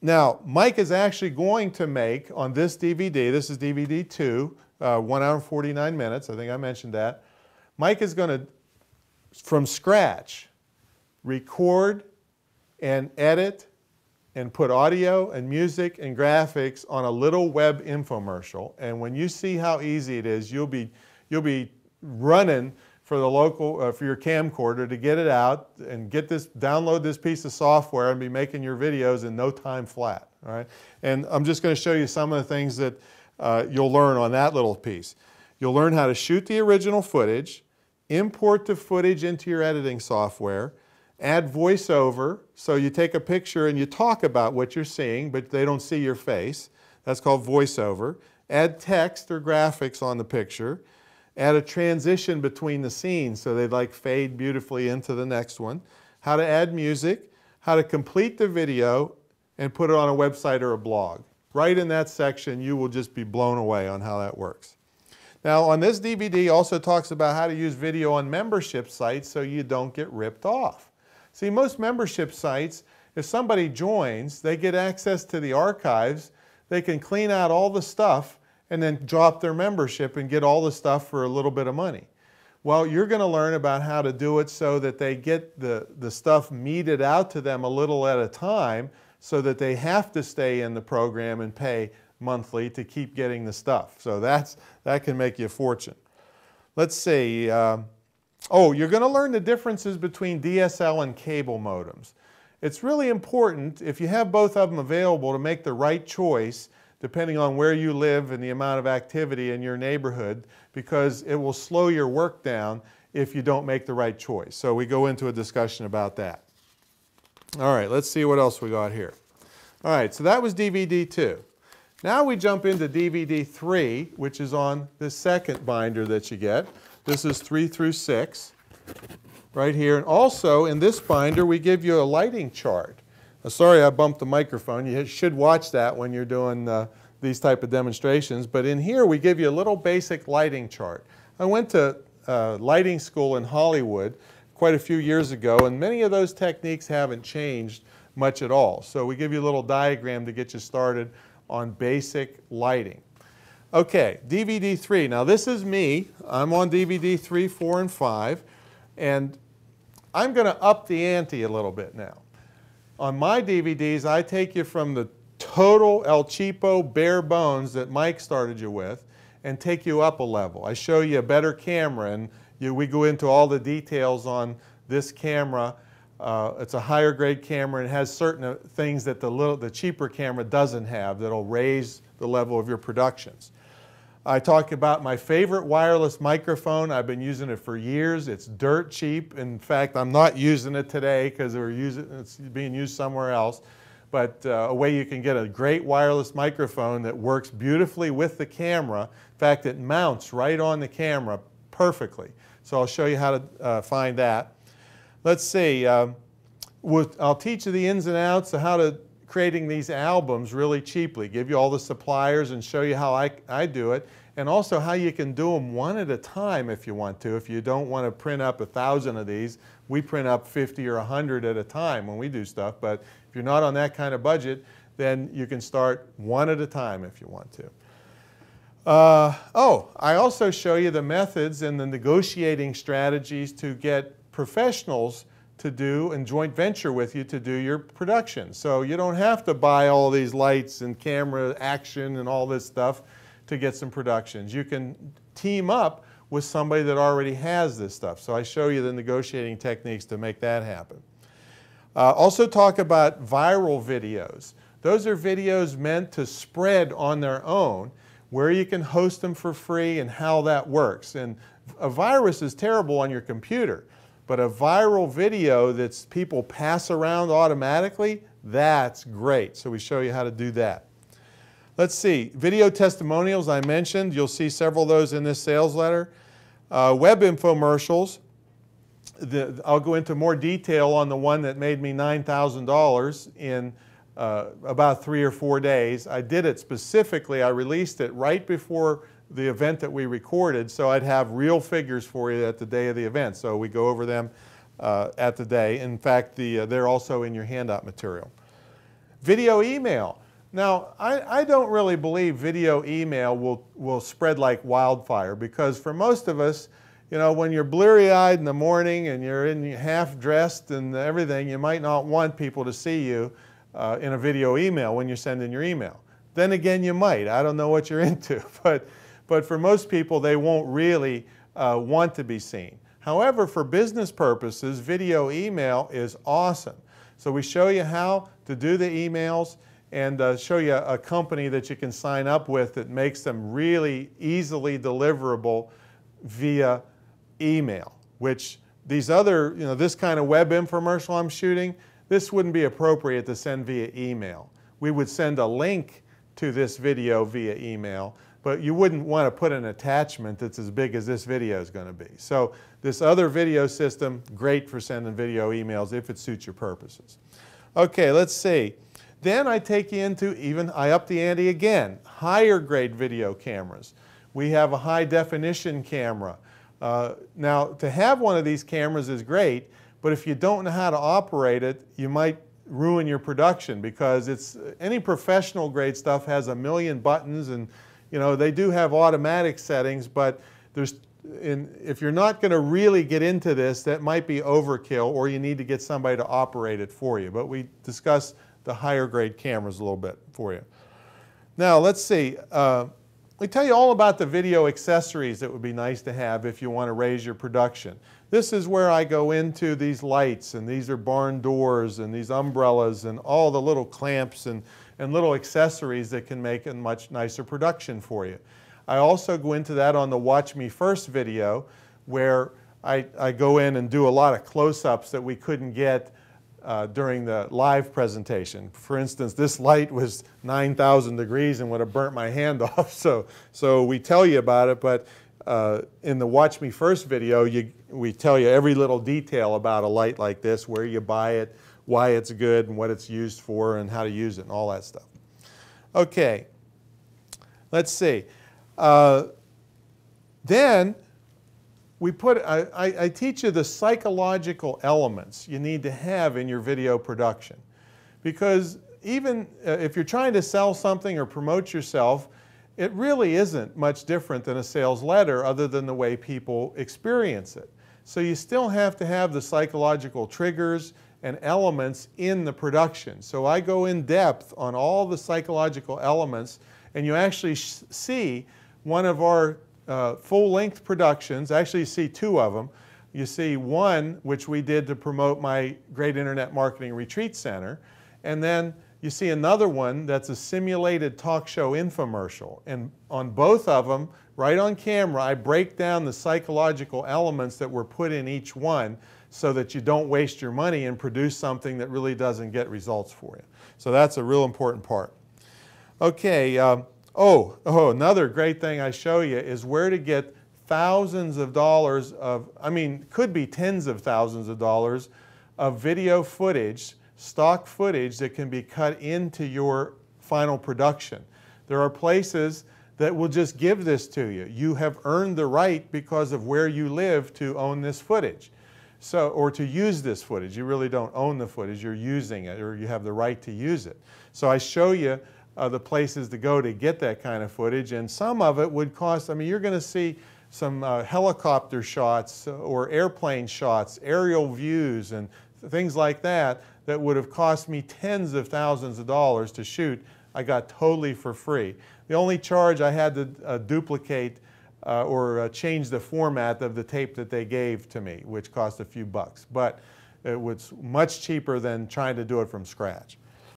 Now, Mike is actually going to make on this DVD, this is DVD 2, 1 hour and 49 minutes, I think I mentioned that. Mike is going to, from scratch, record and edit and put audio and music and graphics on a little web infomercial. And when you see how easy it is, you'll be running for the local, for your camcorder to get it out and get this, download this piece of software and be making your videos in no time flat. All right? And I'm just going to show you some of the things that you'll learn on that little piece. You'll learn how to shoot the original footage, import the footage into your editing software, add voiceover, so you take a picture and you talk about what you're seeing, but they don't see your face. That's called voiceover. Add text or graphics on the picture. Add a transition between the scenes so they like fade beautifully into the next one. How to add music, how to complete the video and put it on a website or a blog. Right in that section, you will just be blown away on how that works. Now, on this DVD also talks about how to use video on membership sites so you don't get ripped off. See, most membership sites, if somebody joins, they get access to the archives, they can clean out all the stuff and then drop their membership and get all the stuff for a little bit of money. Well, you're going to learn about how to do it so that they get the stuff meted out to them a little at a time so that they have to stay in the program and pay monthly to keep getting the stuff. So that can make you a fortune. Let's see. Oh, you're going to learn the differences between DSL and cable modems. It's really important, if you have both of them available, to make the right choice depending on where you live and the amount of activity in your neighborhood, because it will slow your work down if you don't make the right choice. So we go into a discussion about that. All right, let's see what else we got here. All right, so that was DVD 2. Now we jump into DVD 3, which is on the second binder that you get. This is 3 through 6, right here. And also, in this binder, we give you a lighting chart. Sorry, I bumped the microphone. You should watch that when you're doing these type of demonstrations. But in here, we give you a little basic lighting chart. I went to lighting school in Hollywood quite a few years ago, and many of those techniques haven't changed much at all. So we give you a little diagram to get you started on basic lighting. Okay, DVD 3. Now this is me. I'm on DVD 3, 4, and 5. And I'm going to up the ante a little bit now. On my DVDs, I take you from the total El Cheapo bare bones that Mike started you with and take you up a level. I show you a better camera, and we go into all the details on this camera. It's a higher grade camera and it has certain things that the cheaper camera doesn't have that'll raise the level of your productions. I talk about my favorite wireless microphone. I've been using it for years. It's dirt cheap. In fact, I'm not using it today because it's being used somewhere else. But a way you can get a great wireless microphone that works beautifully with the camera. In fact, it mounts right on the camera perfectly. So I'll show you how to find that. Let's see. I'll teach you the ins and outs of how to creating these albums really cheaply, give you all the suppliers and show you how I do it, and also how you can do them one at a time if you want to. If you don't want to print up 1,000 of these, we print up 50 or 100 at a time when we do stuff, but if you're not on that kind of budget, then you can start one at a time if you want to. I also show you the methods and the negotiating strategies to get professionals to do and joint venture with you to do your production. So you don't have to buy all these lights and camera action and all this stuff to get some productions. You can team up with somebody that already has this stuff. So I show you the negotiating techniques to make that happen. Also talk about viral videos. Those are videos meant to spread on their own, where you can host them for free and how that works. And a virus is terrible on your computer. But a viral video that people pass around automatically, that's great. So we show you how to do that. Let's see, video testimonials I mentioned. You'll see several of those in this sales letter. Web infomercials. I'll go into more detail on the one that made me $9,000 in about 3 or 4 days. I did it specifically. I released it right before the event that we recorded, so I'd have real figures for you at the day of the event. So we go over them at the day. In fact, they're also in your handout material. Video email. Now, I don't really believe video email will spread like wildfire, because for most of us, you know, when you're bleary-eyed in the morning and you're half-dressed and everything, you might not want people to see you in a video email when you're sending your email. Then again, you might. I don't know what you're into, but for most people, they won't really want to be seen. However, for business purposes, video email is awesome. So we show you how to do the emails and show you a company that you can sign up with that makes them really easily deliverable via email, which these other, you know, this kind of web infomercial I'm shooting, this wouldn't be appropriate to send via email. We would send a link to this video via email, but you wouldn't want to put an attachment that's as big as this video is going to be. So this other video system, great for sending video emails if it suits your purposes. Okay, let's see. Then I take you into I up the ante again, higher grade video cameras. We have a high definition camera. Now, to have one of these cameras is great, but if you don't know how to operate it, you might ruin your production, because any professional grade stuff has a million buttons, and you know, they do have automatic settings, but if you're not going to really get into this, that might be overkill, or you need to get somebody to operate it for you. But we discuss the higher grade cameras a little bit for you. Now, let's see. We tell you all about the video accessories that would be nice to have if you want to raise your production. This is where I go into these lights, and these are barn doors, and these umbrellas, and all the little clamps and little accessories that can make a much nicer production for you. I also go into that on the Watch Me First video, where I go in and do a lot of close-ups that we couldn't get during the live presentation. For instance, this light was 9,000 degrees and would have burnt my hand off, so we tell you about it, but in the Watch Me First video, we tell you every little detail about a light like this, where you buy it, why it's good, and what it's used for, and how to use it, and all that stuff. Okay, let's see. Then I teach you the psychological elements you need to have in your video production. Because even if you're trying to sell something or promote yourself, it really isn't much different than a sales letter, other than the way people experience it. So you still have to have the psychological triggers and elements in the production. So I go in depth on all the psychological elements, and you actually see one of our full-length productions. Actually, you see two of them. You see one, which we did to promote my Great Internet Marketing Retreat Center, and then you see another one that's a simulated talk show infomercial. And on both of them, right on camera, I break down the psychological elements that were put in each one, so that you don't waste your money and produce something that really doesn't get results for you. So that's a real important part. Okay, another great thing I show you is where to get thousands of dollars of, could be tens of thousands of dollars of video footage, stock footage that can be cut into your final production. There are places that will just give this to you. You have earned the right, because of where you live, to own this footage. Or to use this footage. You really don't own the footage, you're using it, or you have the right to use it. So I show you the places to go to get that kind of footage, and some of it would cost, you're going to see some helicopter shots or airplane shots, aerial views, and things like that, that would have cost me tens of thousands of dollars to shoot. I got totally for free. The only charge I had to duplicate or change the format of the tape that they gave to me, which cost a few bucks. But it was much cheaper than trying to do it from scratch.